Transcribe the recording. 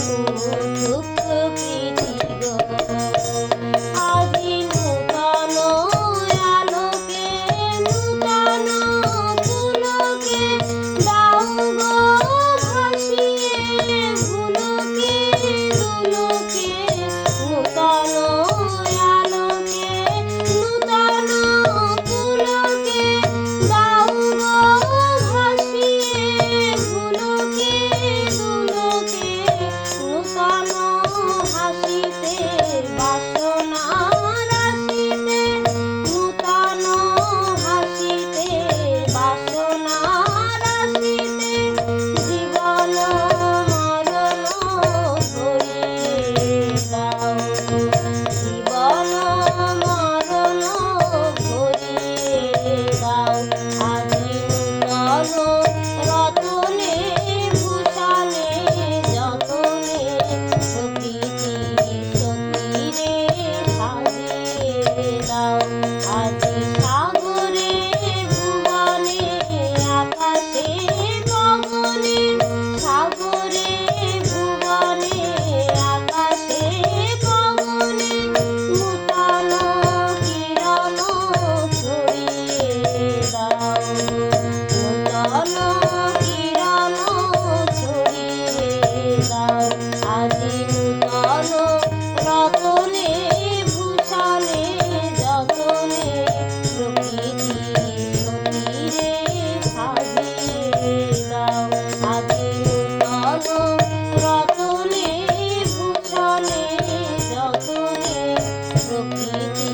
উঠুক প্রীতি গো আজি নূতন আলোকে নূতন পুলকে দাও গো ভাসিয়ে ভুলকে দুলকে নূতন আলোকে নূতন পুলকে দাও গো ভাসিয়ে ভুলকে দুলকে নূতন হাসিতে বাসনা রাশিতে নূতন হাসিতে বাসনা রাশিতে জীবন মরণ ভরিয়ে দাও জীবন মরণ ভরিয়ে দাও আজি নূতন রতনে ভূষণে যতনে প্রকৃতি সতীরে সাজিয়ে দাও আজি সাগরে ভুবনে আকাশে গগনে সাগরে ভুবনে আকাশে গগনে নূতন কিরণ ছড়িয়ে দাও নূতন কিরণ ছড়িয়ে দাও আজি নূতন রতনে ভূষণে যতনে প্রকৃতি সতীরে সাজিয়ে দাও আজি নূতন রতনে ভূষণে যতনে প্রকৃতি